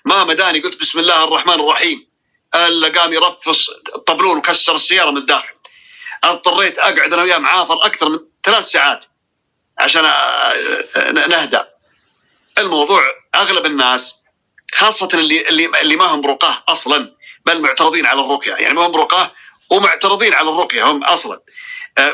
ما مداني قلت بسم الله الرحمن الرحيم الا قام يرفص الطبلون وكسر السياره من الداخل. اضطريت اقعد انا وياه معافر اكثر من 3 ساعات عشان نهدى. الموضوع اغلب الناس خاصه اللي ما هم برقاه اصلا، بل معترضين على الرقيه، يعني ما هم برقاه ومعترضين على الرقيه هم اصلا.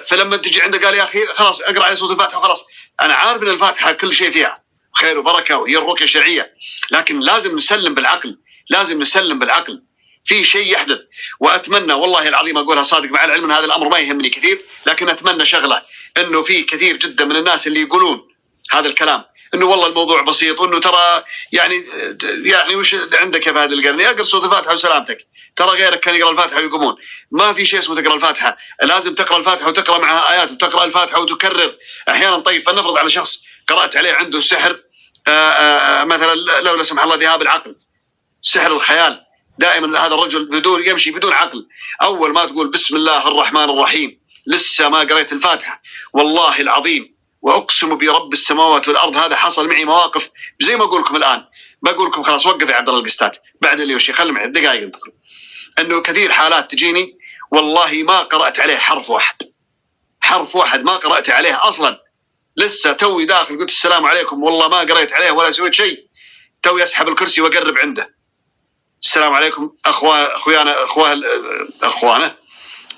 فلما تجي عنده قال يا اخي خلاص اقرا على سوره الفاتحه وخلاص. انا عارف ان الفاتحه كل شيء فيها خير وبركه وهي الرقيه الشرعيه، لكن لازم نسلم بالعقل، لازم نسلم بالعقل. في شيء يحدث، واتمنى والله العظيم اقولها صادق مع العلم ان هذا الامر ما يهمني كثير، لكن اتمنى شغله انه في كثير جدا من الناس اللي يقولون هذا الكلام انه والله الموضوع بسيط، وانه ترى يعني وش عندك يا فهد القرني؟ اقرا سوره الفاتحه وسلامتك، ترى غيرك كان يقرا الفاتحه ويقومون. ما في شيء اسمه تقرا الفاتحه، لازم تقرا الفاتحه وتقرا معها ايات وتقرا الفاتحه وتكرر احيانا. طيب فلنفرض على شخص قرات عليه عنده سحر، مثلا لو لا سمح الله ذهاب العقل، سحر الخيال، دائما هذا الرجل يمشي بدون عقل. اول ما تقول بسم الله الرحمن الرحيم لسه ما قريت الفاتحه، والله العظيم واقسم برب السماوات والارض هذا حصل معي مواقف زي ما اقول لكم الان. بقول لكم خلاص وقف يا عبد الله القستات بعد اللي وشي، خلي معي دقائق انتظر. انه كثير حالات تجيني والله ما قرات عليه حرف واحد ما قرات عليه اصلا، لسه توي داخل قلت السلام عليكم والله ما قريت عليه ولا سويت شيء، توي اسحب الكرسي واقرب عنده السلام عليكم اخوانه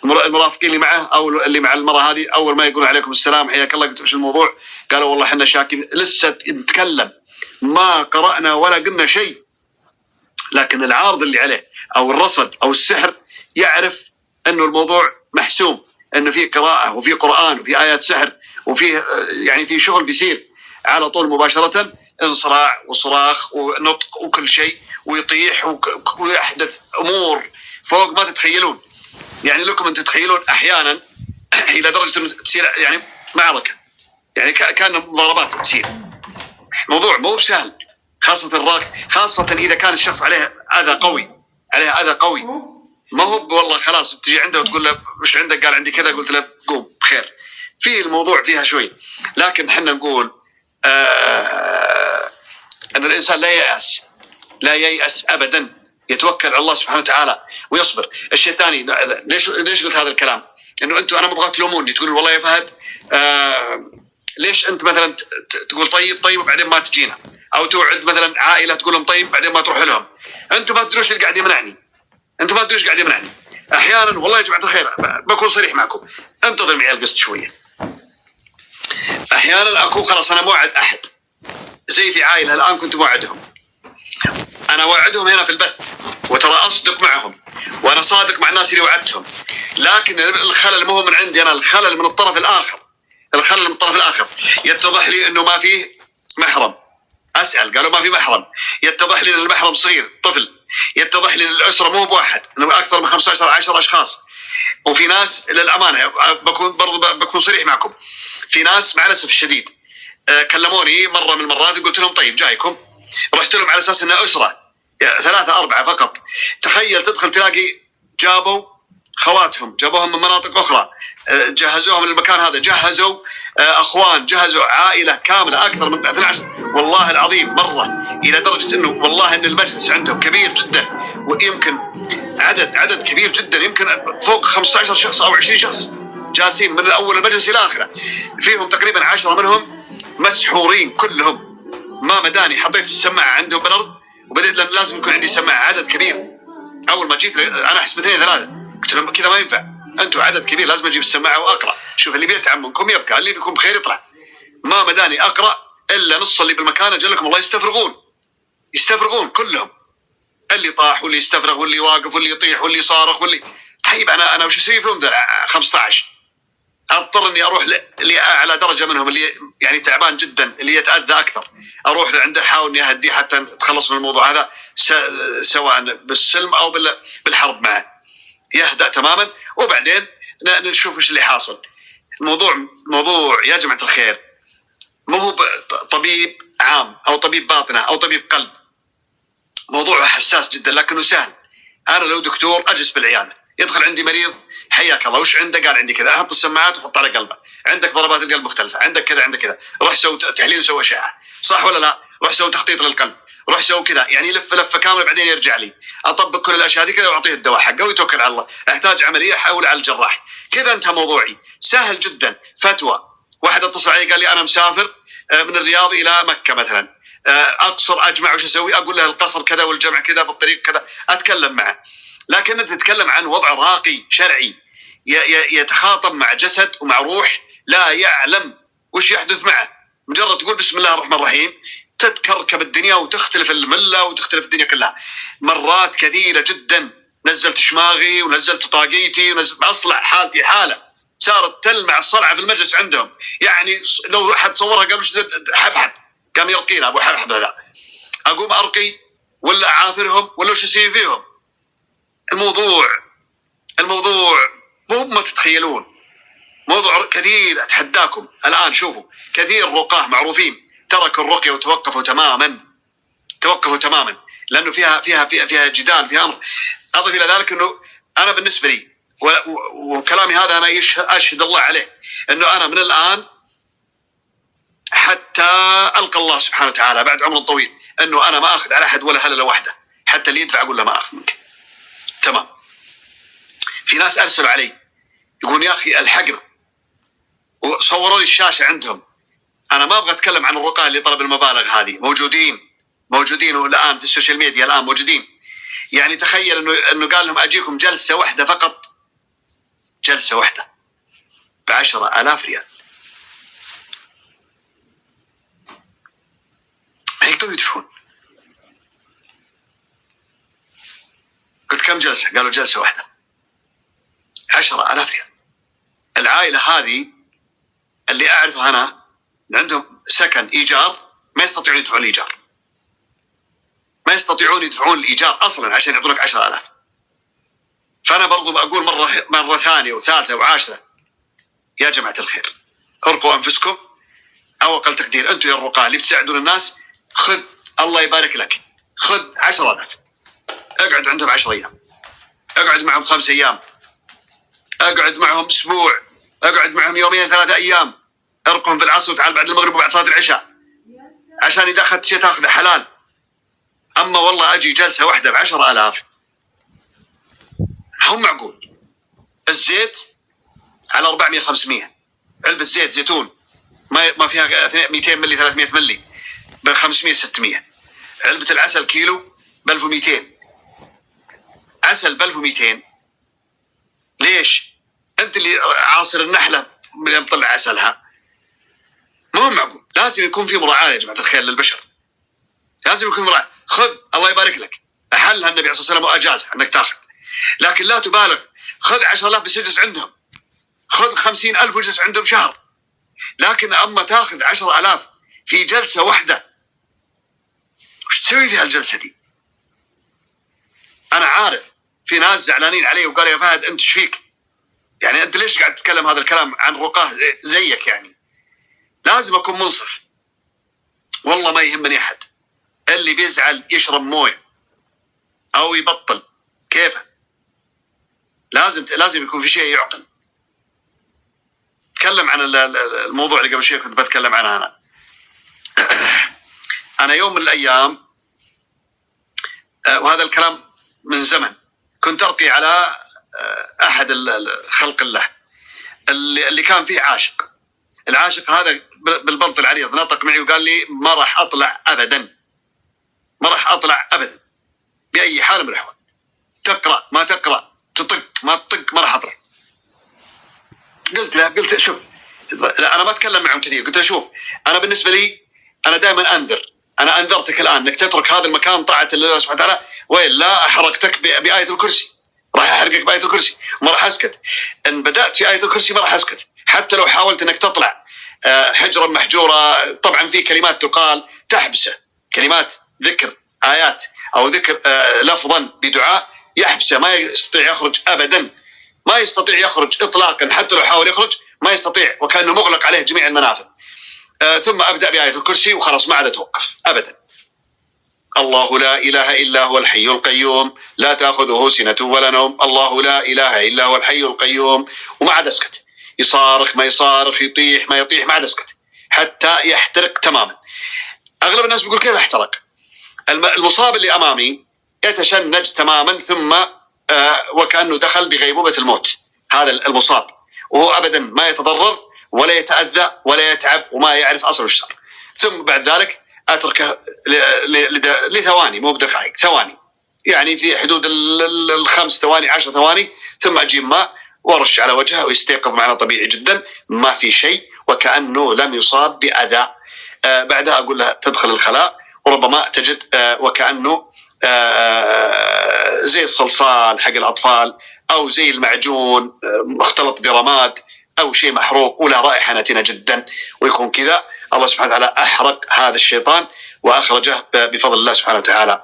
المرافقين اللي معه او اللي مع المراه هذه، اول ما يقولون عليكم السلام حياك الله، قلت وش الموضوع؟ قالوا والله احنا شاكين، لسه نتكلم ما قرانا ولا قلنا شيء، لكن العارض اللي عليه او الرصد او السحر يعرف انه الموضوع محسوم، انه في قراءه وفي قران وفي ايات سحر وفي يعني في شغل بيصير على طول مباشره، انصراع وصراخ ونطق وكل شيء، ويطيح ويحدث امور فوق ما تتخيلون. يعني لكم ان تتخيلون احيانا الى درجه انه تصير يعني معركه، يعني كان مضاربات تصير. موضوع مو سهل، خاصه اذا كان الشخص عليه اذى قوي، ما هو والله خلاص تجي عنده وتقول له وش عندك؟ قال عندي كذا، قلت له قوم بخير. في الموضوع فيها شوي، لكن احنا نقول ان الانسان لا ييأس ابدا، يتوكل على الله سبحانه وتعالى ويصبر. الشيء الثاني ليش قلت هذا الكلام؟ انه انتم انا ما ابغى تلوموني تقولون والله يا فهد ليش انت مثلا تقول طيب وبعدين ما تجينا، او توعد مثلا عائله تقول لهم طيب بعدين ما تروح لهم. انتم ما تدروش اللي قاعد يمنعني، احيانا والله يا جماعه الخير بكون صريح معكم، انتظر معي القسط شويه. احيانا اكون خلاص انا موعد احد، زي في عائله الان كنت موعدهم، انا وعدهم هنا في البث وترى اصدق معهم وانا صادق مع الناس اللي وعدتهم، لكن الخلل ما هو من عندي انا، الخلل من الطرف الاخر. يتضح لي انه ما فيه محرم، اسال قالوا ما في محرم، يتضح لي ان المحرم صغير طفل، يتضح لي ان الاسره مو بواحد، انه اكثر من 15 10 اشخاص. وفي ناس للامانه بكون صريح معكم، في ناس مع الاسف الشديد كلموني مره من المرات قلت لهم طيب جايكم، رحت لهم على اساس انها اسره 3 4 فقط. تخيل تدخل تلاقي جابوا خواتهم، جابوهم من مناطق اخرى، جهزوهم للمكان هذا، جهزوا اخوان، جهزوا عائله كامله اكثر من 12. والله العظيم مره الى درجه انه والله ان المجلس عندهم كبير جدا، ويمكن عدد كبير جدا، يمكن فوق 15 شخص او 20 شخص جالسين من اول المجلس الى اخره، فيهم تقريبا 10 منهم مسحورين كلهم. ما مداني حطيت السماعه عندهم بالارض وبدأت لازم يكون عندي سماعه، عدد كبير. اول ما جيت انا احسب 2 3 قلت لهم كذا ما ينفع، انتم عدد كبير لازم اجيب السماعه واقرا، شوف اللي بيتعب منكم يبقى، اللي بيكون بخير يطلع. ما مداني اقرا الا نص اللي بالمكان اجلكم الله يستفرغون كلهم، اللي طاح واللي يستفرغ واللي واقف واللي يطيح واللي صارخ واللي طيب انا وش اسوي فيهم ذا 15؟ اضطر اني اروح لاعلى درجه منهم اللي يعني تعبان جدا، اللي يتاذى اكثر، اروح عنده احاول اني اهديه حتى اتخلص من الموضوع هذا، سواء بالسلم او بالحرب معه، يهدأ تماما، وبعدين نشوف ايش اللي حاصل. موضوع يا جماعه الخير مو هو طبيب عام او طبيب باطنه او طبيب قلب، موضوع حساس جدا لكنه سهل. انا لو دكتور اجلس بالعياده، يدخل عندي مريض حياك الله وش عنده؟ قال عندي كذا، احط السماعات وحط على قلبه، عندك ضربات القلب مختلفه، عندك كذا، روح سوي تحليل وسوي اشعه، صح ولا لا؟ روح سوي تخطيط للقلب، روح سوي كذا، يعني يلف لفه كامله بعدين يرجع لي، اطبق كل الاشياء هذه كذا واعطيه الدواء حقه ويتوكل على الله. احتاج عمليه احول على الجراح. كذا انتهى موضوعي، سهل جدا. فتوى، واحد اتصل علي قال لي انا مسافر من الرياض الى مكه مثلا، اقصر اجمع وش اسوي؟ اقول له القصر كذا والجمع كذا بالطريق كذا، اتكلم معه. لكن انت تتكلم عن وضع راقي شرعي يتخاطب مع جسد ومع روح لا يعلم وش يحدث معه. مجرد تقول بسم الله الرحمن الرحيم تتكركب الدنيا وتختلف المله وتختلف الدنيا كلها. مرات كثيره جدا نزلت شماغي ونزلت طاقيتي ونزلت اصلع حالتي حاله، صارت تلمع الصلعه في المجلس عندهم. يعني لو حد صورها قبل حبحب قام يرقينا ابو حبحب هذا، اقوم ارقي ولا اعافرهم ولا وش اسوي فيهم؟ الموضوع مو ما تتخيلون، موضوع كثير. اتحداكم الان شوفوا كثير رقاه معروفين تركوا الرقيه وتوقفوا تماما لانه فيها جدال، فيها امر. اضف الى ذلك انه انا بالنسبه لي وكلامي هذا انا اشهد الله عليه انه انا من الان حتى القى الله سبحانه وتعالى بعد عمر طويل انه انا ما اخذ على احد ولا هلله واحده، حتى اللي يدفع اقول له ما اخذ منك. تمام. في ناس ارسلوا علي يقولون يا اخي الحقنا، وصوروا لي الشاشه عندهم. انا ما ابغى اتكلم عن الرقاه اللي طلب المبالغ هذه، موجودين الان في السوشيال ميديا الان موجودين. يعني تخيل انه قال لهم اجيكم جلسه واحده فقط، جلسه واحده ب10,000 ريال. ما يقدروا يدفعون. قلت كم جلسه؟ قالوا جلسه واحده 10,000 ريال. العائله هذه اللي اعرفها انا عندهم سكن ايجار ما يستطيعون يدفعون الايجار، ما يستطيعون يدفعون الايجار اصلا عشان يعطونك 10,000. فانا برضو بقول مره ثانيه وثالثه وعاشره، يا جماعه الخير ارقوا انفسكم، او اقل تقدير انتم يا الرقاه اللي بتساعدون الناس، خذ الله يبارك لك، خذ 10,000 اقعد عندهم 10 ايام، اقعد معهم 5 ايام، اقعد معهم اسبوع، اقعد معهم 2-3 ايام، ارقهم في العصر وتعال بعد المغرب وبعد صلاه العشاء، عشان اذا اخذت شيء تاخذه حلال. اما والله اجي جلسه واحده ب10,000 هم معقول. الزيت على 400-500 علبه زيت زيتون ما فيها 200 ملي 300 ملي ب 500-600. علبه العسل كيلو ب 1200. عسل ب 1200. ليش؟ انت اللي عاصر النحله من تطلع عسلها. مو معقول. لازم يكون في مراعاه يا جماعه الخير للبشر، لازم يكون مراعاه. خذ الله يبارك لك، احلها النبي صلى الله عليه وسلم واجازها انك تاخذ، لكن لا تبالغ. خذ 10,000 بس اجلس عندهم، خذ 50,000 واجلس عندهم شهر. لكن اما تاخذ 10,000 في جلسه واحده، وش تسوي في هالجلسه دي؟ انا عارف في ناس زعلانين علي وقالوا يا فهد انت ايش فيك؟ يعني انت ليش قاعد تتكلم هذا الكلام عن رقاه زيك؟ يعني لازم اكون منصف. والله ما يهمني احد، اللي بيزعل يشرب مويه او يبطل كيفه. لازم يكون في شيء يعقل. تكلم عن الموضوع اللي قبل شوي كنت بتكلم عنه. انا يوم من الايام، وهذا الكلام من زمن، كنت ارقي على احد خلق الله اللي كان فيه عاشق. العاشق هذا بالبلط العريض نطق معي وقال لي ما راح اطلع ابدا، ما راح اطلع ابدا باي حال من الاحوال. تقرا ما تقرا، تطق ما تطق، ما راح اطلع. قلت شوف، لا انا ما اتكلم معهم كثير. قلت له شوف، انا بالنسبه لي انا دائما انذر. انا انذرتك الان انك تترك هذا المكان طاعه لله سبحانه وتعالى، والا احرقتك بايه الكرسي. راح احرقك بايه الكرسي وما راح اسكت. ان بدات في ايه الكرسي ما راح اسكت، حتى لو حاولت انك تطلع حجرا محجوره. طبعا في كلمات تقال تحبسه، كلمات ذكر ايات او ذكر لفظا بدعاء يحبسه، ما يستطيع يخرج ابدا، ما يستطيع يخرج اطلاقا. حتى لو حاول يخرج ما يستطيع، وكانه مغلق عليه جميع المنافذ. ثم ابدا بايه الكرسي وخلاص ما عاد اتوقف ابدا. الله لا اله الا هو الحي القيوم لا تاخذه سنه ولا نوم، الله لا اله الا هو الحي القيوم، وما عاد اسكت. يصارخ ما يصارخ، يطيح ما يطيح، ما عاد اسكت حتى يحترق تماما. اغلب الناس بيقول كيف احترق؟ المصاب اللي أمامي يتشنج تماما ثم وكأنه دخل بغيبوبة الموت، هذا المصاب، وهو أبدا ما يتضرر ولا يتأذى ولا يتعب وما يعرف أصل الشر. ثم بعد ذلك أتركه لثواني، مو بدقائق، ثواني، يعني في حدود 5 ثواني 10 ثواني، ثم أجيب ماء وأرش على وجهه ويستيقظ معنا طبيعي جدا، ما في شيء وكأنه لم يصاب بأذى. بعدها أقول له تدخل الخلاء، وربما تجد وكأنه زي الصلصال حق الأطفال أو زي المعجون مختلط برماد أو شيء محروق ولا رائحة نتنة جدا، ويكون كذا. الله سبحانه وتعالى أحرق هذا الشيطان وأخرجه بفضل الله سبحانه وتعالى.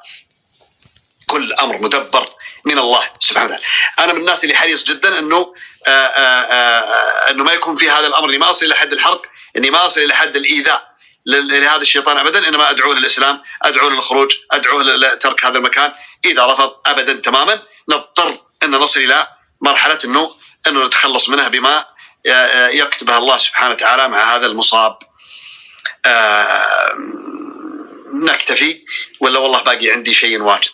كل أمر مدبر من الله سبحانه وتعالى. أنا من الناس اللي حريص جدا أنه ما يكون في هذا الأمر، إني ما أصل إلى حد الحرق، إني ما أصل إلى حد الإيذاء لهذا الشيطان أبدا، إنما أدعو للإسلام، أدعو للخروج، أدعو لترك هذا المكان. إذا رفض أبدا تماما نضطر أن نصل إلى مرحلة أنه نتخلص منه بما يكتبه الله سبحانه وتعالى مع هذا المصاب. نكتفي ولا والله باقي عندي شيء واجد؟